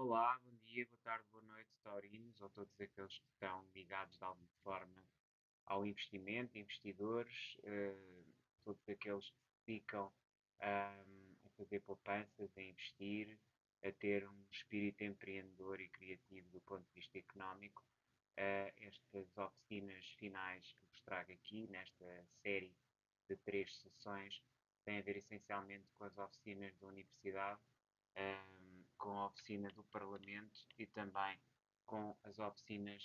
Olá, bom dia, boa tarde, boa noite, taurinos, ou todos aqueles que estão ligados de alguma forma ao investimento, investidores, todos aqueles que se dedicam a fazer poupanças, a investir, a ter um espírito empreendedor e criativo do ponto de vista económico. Estas oficinas finais que vos trago aqui, nesta série de 3 sessões, têm a ver essencialmente com as oficinas da universidade, com a oficina do Parlamento e também com as oficinas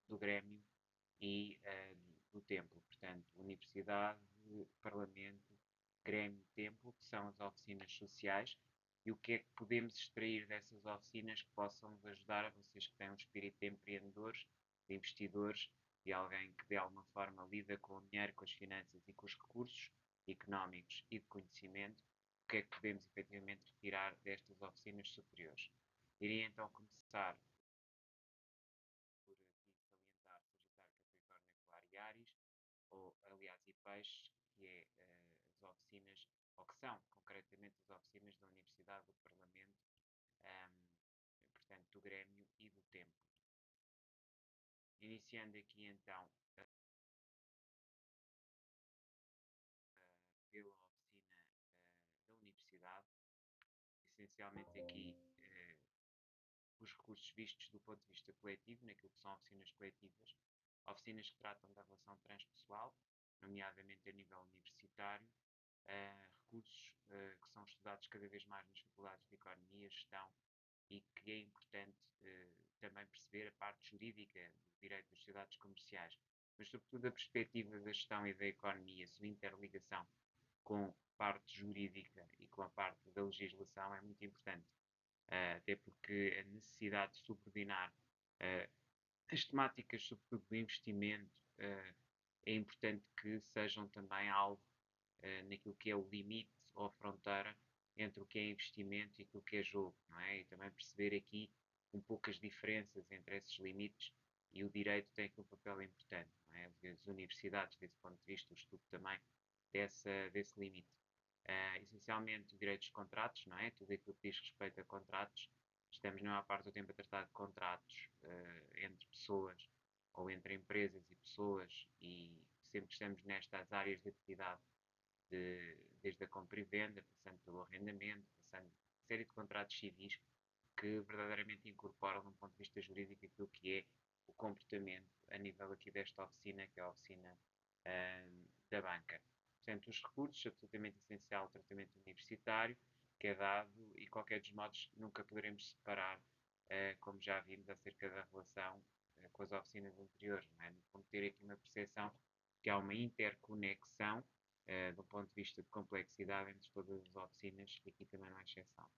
do Grêmio e do Templo. Portanto, Universidade, Parlamento, Grêmio, Templo, que são as oficinas sociais. E o que é que podemos extrair dessas oficinas que possam nos ajudar a vocês que têm um espírito de empreendedores, de investidores, de alguém que de alguma forma lida com o dinheiro, com as finanças e com os recursos económicos e de conhecimento, o que é que podemos efetivamente retirar destas oficinas superiores. Iria então começar por aqui salientar Sagitário, Capricórnio, Aquário e Ares, ou aliás e Peixes, que é as oficinas, ou que são concretamente as oficinas da Universidade, do Parlamento, portanto do Grêmio e do Templo. Iniciando aqui então pela oficina da Universidade, essencialmente aqui os recursos vistos do ponto de vista coletivo, naquilo que são oficinas coletivas, oficinas que tratam da relação transpessoal, nomeadamente a nível universitário, recursos que são estudados cada vez mais nas faculdades de Economia, Gestão, e que é importante também perceber a parte jurídica do direito das sociedades comerciais, mas sobretudo a perspectiva da gestão e da economia, a sua interligação com a parte jurídica e com a parte da legislação é muito importante, até porque a necessidade de subordinar as temáticas, sobretudo do investimento, é importante que sejam também alvo naquilo que é o limite ou a fronteira entre o que é investimento e aquilo que é jogo, não é? E também perceber aqui um pouco as diferenças entre esses limites, e o direito tem aqui um papel importante, não é? As universidades, desse ponto de vista, o estudo também desse limite. Essencialmente, o direito dos contratos, não é? Tudo aquilo que diz respeito a contratos. Estamos, na maior parte do tempo, a tratar de contratos entre pessoas ou entre empresas e pessoas, e sempre estamos nestas áreas de atividade, desde a compra e venda, passando pelo arrendamento, passando uma série de contratos civis que verdadeiramente incorporam, de um ponto de vista jurídico, aquilo que é o comportamento a nível aqui desta oficina, que é a oficina da banca. Portanto, os recursos, absolutamente essencial ao tratamento universitário, que é dado, e qualquer dos modos nunca poderemos separar, como já vimos, acerca da relação com as oficinas anteriores, não é? Como ter aqui uma percepção que há uma interconexão, do ponto de vista de complexidade entre todas as oficinas, e aqui também não é exceção.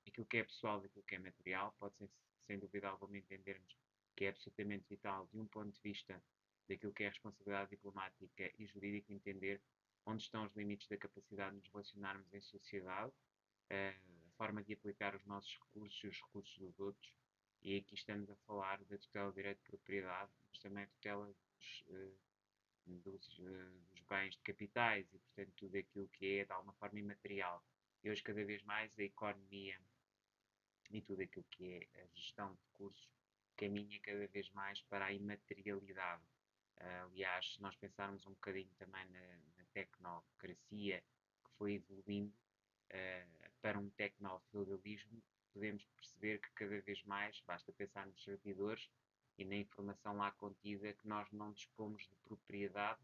Aquilo que é pessoal e aquilo que é material, pode ser, sem dúvida alguma, entendermos que é absolutamente vital, de um ponto de vista daquilo que é a responsabilidade diplomática e jurídica, entender onde estão os limites da capacidade de nos relacionarmos em sociedade, a forma de aplicar os nossos recursos e os recursos dos outros, e aqui estamos a falar da tutela do direito de propriedade, mas também a tutela dos bens de capitais e, portanto, tudo aquilo que é, de alguma forma, imaterial. E hoje, cada vez mais, a economia e tudo aquilo que é a gestão de recursos caminha cada vez mais para a imaterialidade. Aliás, se nós pensarmos um bocadinho também na tecnocracia que foi evoluindo para um tecnofeudalismo, podemos perceber que cada vez mais, basta pensar nos servidores e na informação lá contida, que nós não dispomos de propriedade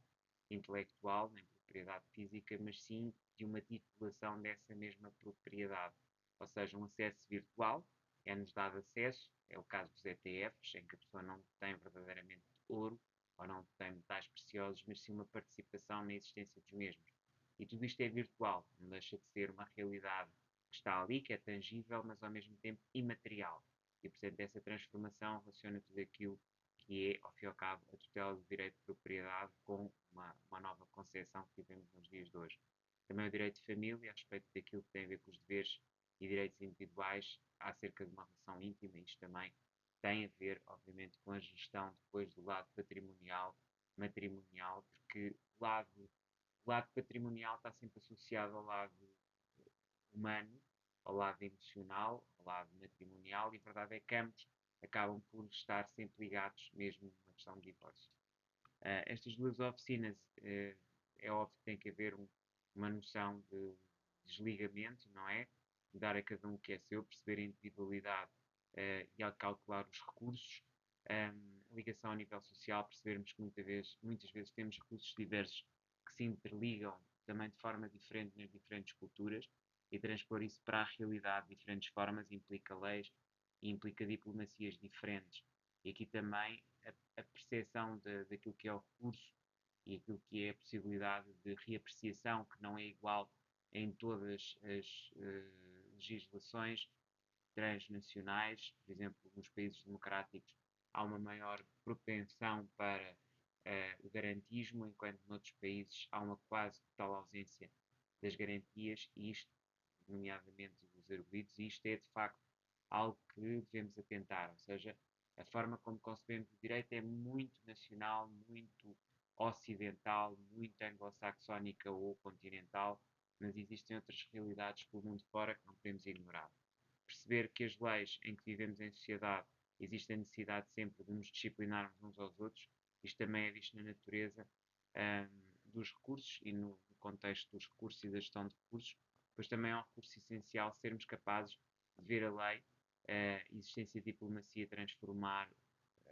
intelectual, nem propriedade física, mas sim de uma titulação dessa mesma propriedade. Ou seja, um acesso virtual, é-nos dado acesso, é o caso dos ETFs, em que a pessoa não tem verdadeiramente ouro ou não tem metais preciosos, mas sim uma participação na existência dos mesmos. E tudo isto é virtual, não deixa de ser uma realidade que está ali, que é tangível, mas ao mesmo tempo imaterial. E, portanto, essa transformação relaciona tudo aquilo que é, ao fim e ao cabo, a tutela do direito de propriedade com uma nova concepção que vivemos nos dias de hoje. Também o direito de família, a respeito daquilo que tem a ver com os deveres e direitos individuais, acerca de uma relação íntima, isto também tem a ver, obviamente, com a gestão depois do lado patrimonial, matrimonial, porque o lado patrimonial está sempre associado ao lado humano, ao lado emocional, ao lado matrimonial, e a verdade é que ambos acabam por estar sempre ligados mesmo numa questão de divórcio. Estas duas oficinas, é óbvio que tem que haver uma noção de desligamento, não é? Dar a cada um o que é seu, perceber a individualidade e calcular os recursos. Ligação a nível social, percebermos que muitas vezes temos recursos diversos que se interligam também de forma diferente nas diferentes culturas, e transpor isso para a realidade de diferentes formas implica leis e implica diplomacias diferentes. E aqui também a percepção daquilo que é o recurso e aquilo que é a possibilidade de reapreciação, que não é igual em todas as legislações transnacionais. Por exemplo, nos países democráticos há uma maior propensão para o garantismo, enquanto noutros países há uma quase total ausência das garantias, e isto, nomeadamente dos arguidos, e isto é de facto algo que devemos atentar, ou seja, a forma como concebemos o direito é muito nacional, muito ocidental, muito anglo-saxónica ou continental, mas existem outras realidades pelo mundo fora que não podemos ignorar. Perceber que as leis em que vivemos em sociedade existe a necessidade sempre de nos disciplinarmos uns aos outros, isto também é visto na natureza dos recursos e no contexto dos recursos e da gestão de recursos, pois também é um recurso essencial sermos capazes de ver a lei, a existência de diplomacia, transformar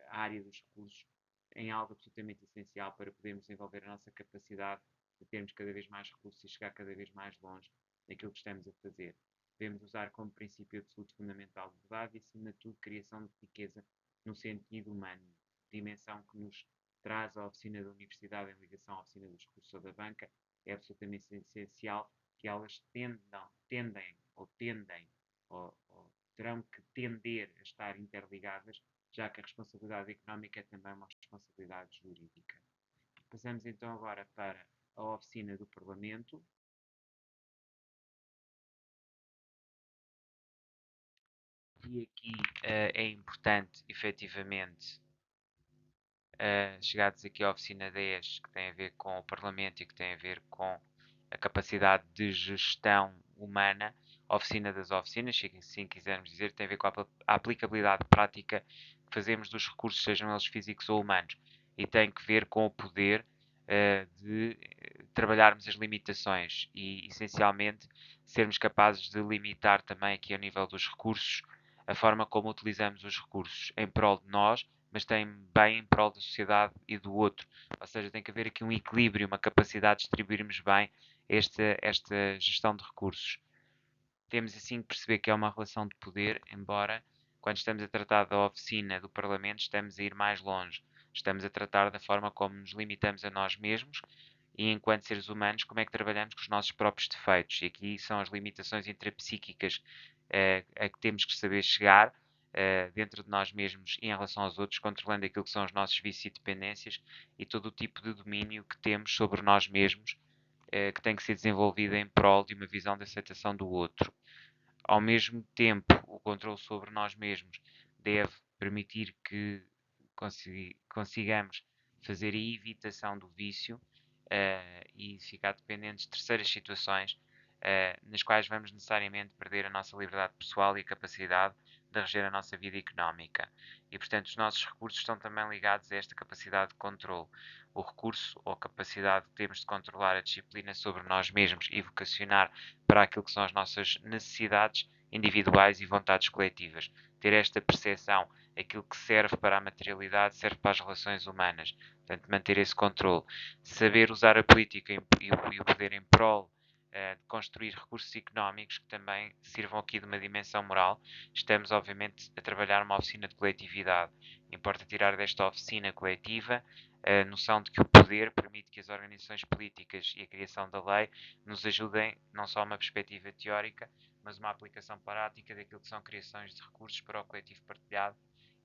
a área dos recursos em algo absolutamente essencial para podermos desenvolver a nossa capacidade de termos cada vez mais recursos e chegar cada vez mais longe naquilo que estamos a fazer. Devemos usar como princípio absoluto fundamental de verdade e, acima de tudo, criação de riqueza no sentido humano, dimensão que nos traz a oficina da universidade em ligação à oficina dos recursos ou da banca. É absolutamente essencial que elas tendem ou terão que tender a estar interligadas, já que a responsabilidade económica é também uma responsabilidade jurídica. Passamos então agora para a oficina do Parlamento. E aqui é importante, efetivamente, chegados aqui à oficina 10, que tem a ver com o Parlamento e que tem a ver com a capacidade de gestão humana, a oficina das oficinas, se assim quisermos dizer, tem a ver com a aplicabilidade prática que fazemos dos recursos, sejam eles físicos ou humanos, e tem que ver com o poder de trabalharmos as limitações e, essencialmente, sermos capazes de limitar também aqui ao nível dos recursos a forma como utilizamos os recursos em prol de nós, mas também em prol da sociedade e do outro. Ou seja, tem que haver aqui um equilíbrio, uma capacidade de distribuirmos bem esta gestão de recursos. Temos assim que perceber que é uma relação de poder, embora quando estamos a tratar da oficina do Parlamento estamos a ir mais longe. Estamos a tratar da forma como nos limitamos a nós mesmos e, enquanto seres humanos, como é que trabalhamos com os nossos próprios defeitos. E aqui são as limitações intrapsíquicas a que temos que saber chegar dentro de nós mesmos e em relação aos outros, controlando aquilo que são os nossos vícios e dependências e todo o tipo de domínio que temos sobre nós mesmos, que tem que ser desenvolvido em prol de uma visão de aceitação do outro. Ao mesmo tempo, o controle sobre nós mesmos deve permitir que consigamos fazer a evitação do vício e ficar dependentes de terceiras situações nas quais vamos necessariamente perder a nossa liberdade pessoal e a capacidade de reger a nossa vida económica. E, portanto, os nossos recursos estão também ligados a esta capacidade de controle. O recurso ou a capacidade que temos de controlar a disciplina sobre nós mesmos e vocacionar para aquilo que são as nossas necessidades individuais e vontades coletivas. Ter esta percepção, aquilo que serve para a materialidade serve para as relações humanas. Portanto, manter esse controle. Saber usar a política e o poder em prol de construir recursos económicos que também sirvam aqui de uma dimensão moral. Estamos, obviamente, a trabalhar uma oficina de coletividade. Importa tirar desta oficina coletiva a noção de que o poder permite que as organizações políticas e a criação da lei nos ajudem não só uma perspectiva teórica, mas uma aplicação prática daquilo que são criações de recursos para o coletivo partilhado,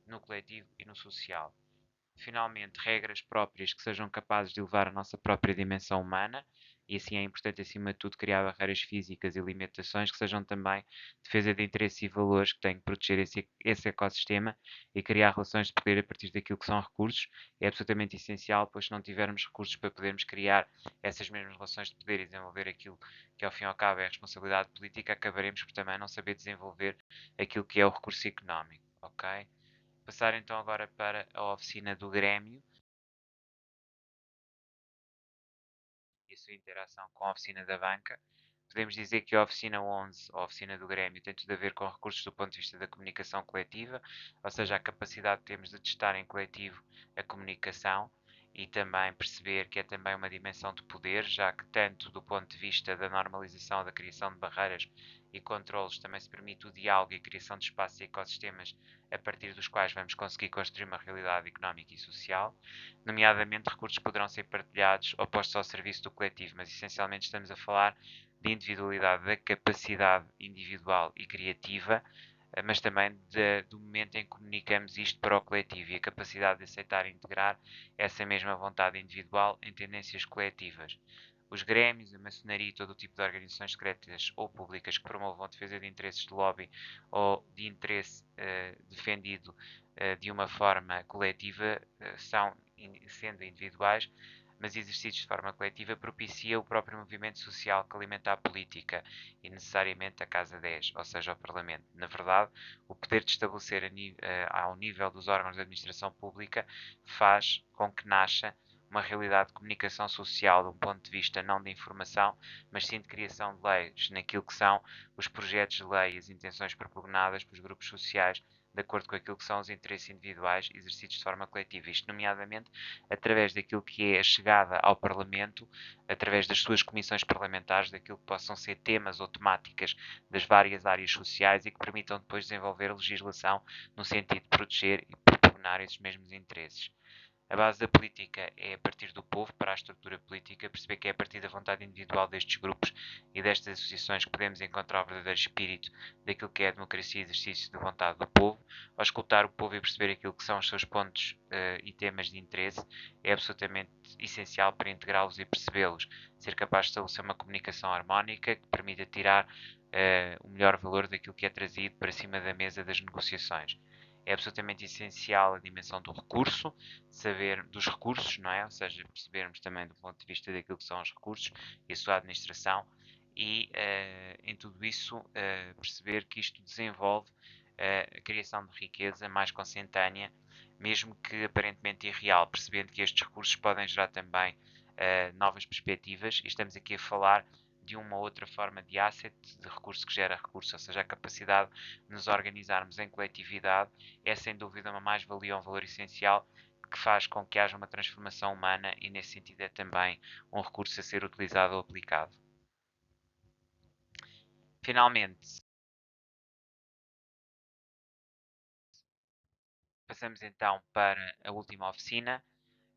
no coletivo e no social. finalmente, regras próprias que sejam capazes de elevar a nossa própria dimensão humana, e assim é importante, acima de tudo, criar barreiras físicas e limitações que sejam também defesa de interesses e valores que têm que proteger esse ecossistema e criar relações de poder a partir daquilo que são recursos. É absolutamente essencial, pois se não tivermos recursos para podermos criar essas mesmas relações de poder e desenvolver aquilo que ao fim e ao cabo é a responsabilidade política, acabaremos por também não saber desenvolver aquilo que é o recurso económico, ok? Passar então agora para a oficina do Grêmio e a sua interação com a oficina da banca. Podemos dizer que a oficina 11, a oficina do Grêmio, tem tudo a ver com recursos do ponto de vista da comunicação coletiva, ou seja, a capacidade que temos de testar em coletivo a comunicação e também perceber que é também uma dimensão de poder, já que tanto do ponto de vista da normalização, da criação de barreiras e controlos, também se permite o diálogo e a criação de espaços e ecossistemas a partir dos quais vamos conseguir construir uma realidade económica e social. Nomeadamente, recursos poderão ser partilhados ou postos ao serviço do coletivo, mas essencialmente estamos a falar de individualidade, da capacidade individual e criativa, mas também do momento em que comunicamos isto para o coletivo e a capacidade de aceitar e integrar essa mesma vontade individual em tendências coletivas. Os grêmios, a maçonaria e todo o tipo de organizações secretas ou públicas que promovam a defesa de interesses de lobby ou de interesse defendido de uma forma coletiva são, sendo individuais, mas exercidos de forma coletiva, propicia o próprio movimento social que alimenta a política e necessariamente a Casa 10, ou seja, o Parlamento. Na verdade, o poder de estabelecer ao nível dos órgãos de administração pública faz com que nasça uma realidade de comunicação social de um ponto de vista não de informação, mas sim de criação de leis, naquilo que são os projetos de lei e as intenções propugnadas pelos grupos sociais de acordo com aquilo que são os interesses individuais exercidos de forma coletiva, isto nomeadamente através daquilo que é a chegada ao Parlamento, através das suas comissões parlamentares, daquilo que possam ser temas ou temáticas das várias áreas sociais e que permitam depois desenvolver legislação no sentido de proteger e propugnar esses mesmos interesses. A base da política é a partir do povo para a estrutura política, perceber que é a partir da vontade individual destes grupos e destas associações que podemos encontrar o verdadeiro espírito daquilo que é a democracia e exercício da vontade do povo. Ao escutar o povo e perceber aquilo que são os seus pontos e temas de interesse, é absolutamente essencial para integrá-los e percebê-los. Ser capaz de estabelecer uma comunicação harmónica que permita tirar o melhor valor daquilo que é trazido para cima da mesa das negociações. É absolutamente essencial a dimensão do recurso, saber dos recursos, não é? Ou seja, percebermos também do ponto de vista daquilo que são os recursos e a sua administração e em tudo isso perceber que isto desenvolve a criação de riqueza mais consentânea, mesmo que aparentemente irreal, percebendo que estes recursos podem gerar também novas perspectivas e estamos aqui a falar de uma outra forma de asset, de recurso que gera recurso, ou seja, a capacidade de nos organizarmos em coletividade é sem dúvida uma mais-valia, um valor essencial que faz com que haja uma transformação humana e nesse sentido é também um recurso a ser utilizado ou aplicado. Finalmente, passamos então para a última oficina,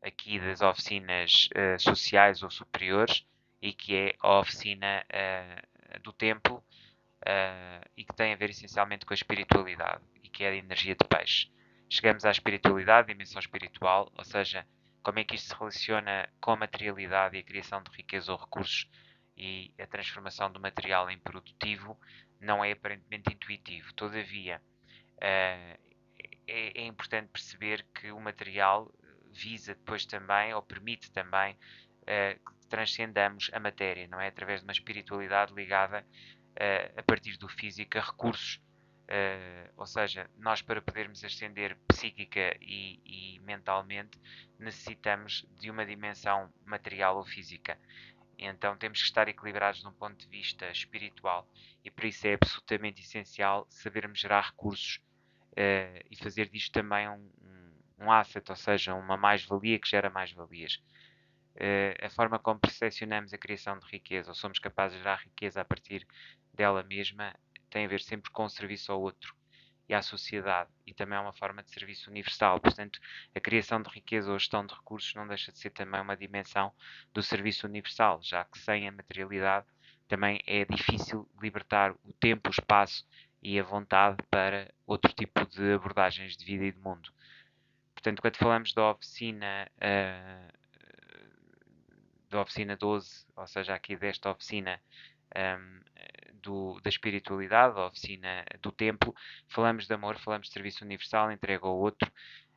aqui das oficinas sociais ou superiores, e que é a oficina do templo e que tem a ver essencialmente com a espiritualidade e que é a energia de peixe. Chegamos à espiritualidade, dimensão espiritual, ou seja, como é que isto se relaciona com a materialidade e a criação de riqueza ou recursos e a transformação do material em produtivo, não é aparentemente intuitivo. Todavia, uh, é importante perceber que o material visa depois também, ou permite também, que transcendamos a matéria, não é? Através de uma espiritualidade ligada a partir do físico a recursos. Ou seja, nós para podermos ascender psíquica e mentalmente necessitamos de uma dimensão material ou física. Então temos que estar equilibrados de um ponto de vista espiritual e por isso é absolutamente essencial sabermos gerar recursos e fazer disto também um asset, ou seja, uma mais-valia que gera mais-valias. A forma como percepcionamos a criação de riqueza, ou somos capazes de gerar riqueza a partir dela mesma, tem a ver sempre com o serviço ao outro e à sociedade, e também é uma forma de serviço universal. Portanto, a criação de riqueza ou a gestão de recursos não deixa de ser também uma dimensão do serviço universal, já que sem a materialidade também é difícil libertar o tempo, o espaço e a vontade para outro tipo de abordagens de vida e de mundo. Portanto, quando falamos da oficina 12, ou seja, aqui desta oficina da espiritualidade, da oficina do templo, falamos de amor, falamos de serviço universal, entrega ao outro,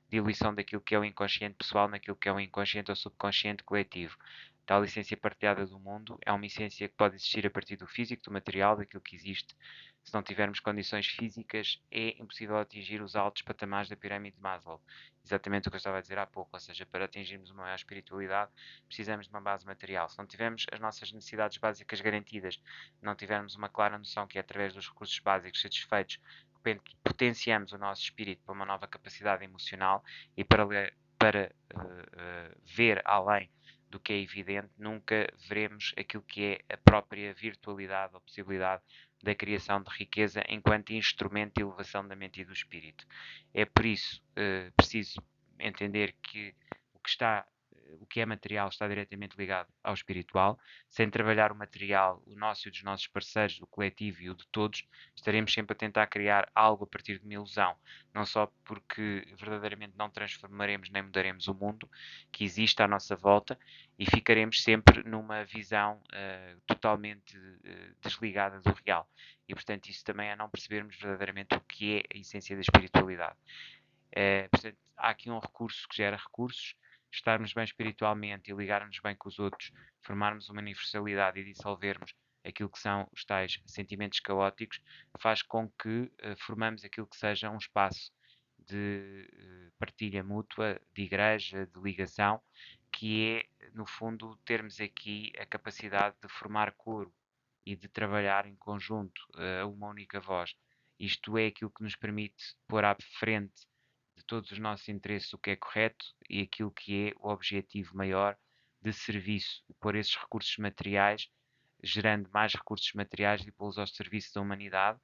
diluição daquilo que é o inconsciente pessoal naquilo que é o inconsciente ou subconsciente coletivo. Tal essência partilhada do mundo é uma essência que pode existir a partir do físico, do material, daquilo que existe. Se não tivermos condições físicas, é impossível atingir os altos patamares da pirâmide de Maslow. Exatamente o que eu estava a dizer há pouco, ou seja, para atingirmos uma maior espiritualidade, precisamos de uma base material. Se não tivermos as nossas necessidades básicas garantidas, não tivermos uma clara noção que é através dos recursos básicos satisfeitos potenciamos o nosso espírito para uma nova capacidade emocional e para ver além do que é evidente, nunca veremos aquilo que é a própria virtualidade ou possibilidade da criação de riqueza enquanto instrumento de elevação da mente e do espírito. É por isso preciso entender que o que é material está diretamente ligado ao espiritual. Sem trabalhar o material, o nosso e o dos nossos parceiros, do coletivo e o de todos, estaremos sempre a tentar criar algo a partir de uma ilusão. Não só porque verdadeiramente não transformaremos nem mudaremos o mundo que existe à nossa volta e ficaremos sempre numa visão totalmente desligada do real. E, portanto, isso também é não percebermos verdadeiramente o que é a essência da espiritualidade. Portanto, há aqui um recurso que gera recursos. Estarmos bem espiritualmente e ligarmos bem com os outros, formarmos uma universalidade e dissolvermos aquilo que são os tais sentimentos caóticos, faz com que formamos aquilo que seja um espaço de partilha mútua, de igreja, de ligação, que é, no fundo, termos aqui a capacidade de formar coro e de trabalhar em conjunto a uma única voz. Isto é aquilo que nos permite pôr à frente de todos os nossos interesses o que é correto e aquilo que é o objetivo maior de serviço, pôr esses recursos materiais, gerando mais recursos materiais e pô-los ao serviço da humanidade,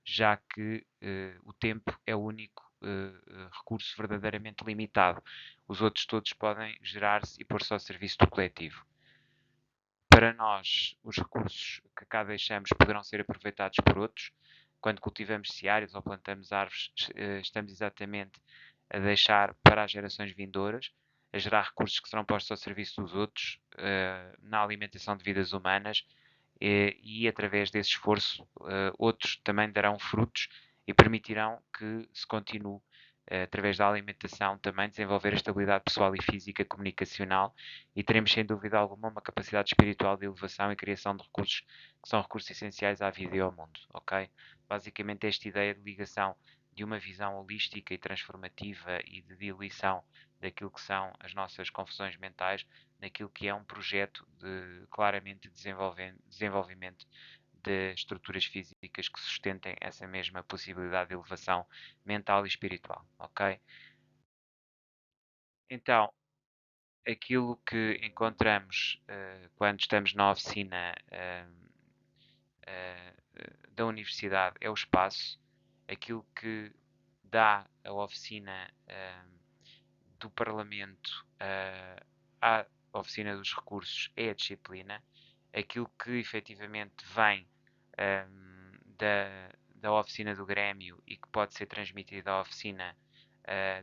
já que o tempo é o único recurso verdadeiramente limitado. Os outros todos podem gerar-se e pôr-se ao serviço do coletivo. Para nós, os recursos que cá deixamos poderão ser aproveitados por outros. Quando cultivamos cereais ou plantamos árvores, estamos exatamente a deixar para as gerações vindouras, a gerar recursos que serão postos ao serviço dos outros, na alimentação de vidas humanas, e através desse esforço, outros também darão frutos e permitirão que se continue, através da alimentação, também desenvolver a estabilidade pessoal e física comunicacional e teremos, sem dúvida alguma, uma capacidade espiritual de elevação e criação de recursos que são recursos essenciais à vida e ao mundo, ok? Basicamente, esta ideia de ligação de uma visão holística e transformativa e de diluição daquilo que são as nossas confusões mentais naquilo que é um projeto de claramente desenvolvimento de estruturas físicas que sustentem essa mesma possibilidade de elevação mental e espiritual, ok? Então, aquilo que encontramos quando estamos na oficina da universidade é o espaço, aquilo que dá a oficina do Parlamento à oficina dos recursos é a disciplina, aquilo que efetivamente vem da oficina do Grêmio e que pode ser transmitido à oficina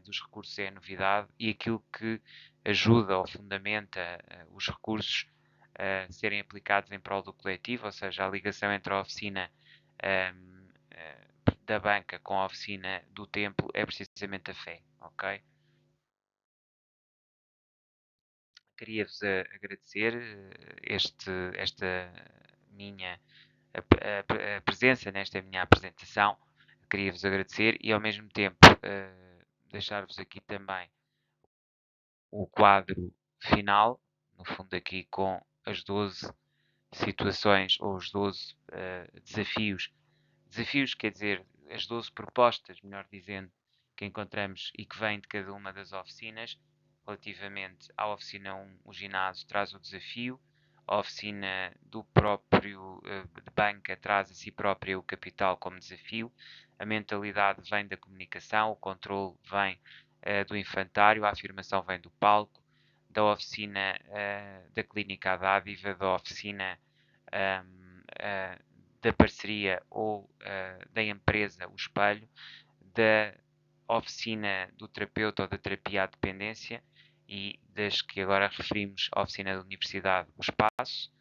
dos recursos é a novidade, e aquilo que ajuda ou fundamenta os recursos a serem aplicados em prol do coletivo, ou seja, a ligação entre a oficina da banca com a oficina do templo é precisamente a fé, ok? Queria-vos agradecer esta minha a presença nesta minha apresentação. Queria-vos agradecer e ao mesmo tempo deixar-vos aqui também o quadro final, no fundo aqui com as 12 situações ou os 12 desafios, quer dizer, as 12 propostas, melhor dizendo, que encontramos e que vêm de cada uma das oficinas. Relativamente à oficina 1, o ginásio traz o desafio, a oficina do próprio de banca traz a si própria o capital como desafio, a mentalidade vem da comunicação, o controle vem do infantário, a afirmação vem do palco, da oficina da clínica Dádiva, da oficina da parceria ou da empresa, o espelho, da a oficina do terapeuta ou da terapia à dependência, e das que agora referimos, a oficina da universidade, o espaço,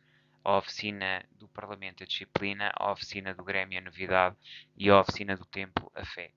a oficina do Parlamento, a disciplina, a oficina do Grêmio, a novidade, e a oficina do tempo, a fé.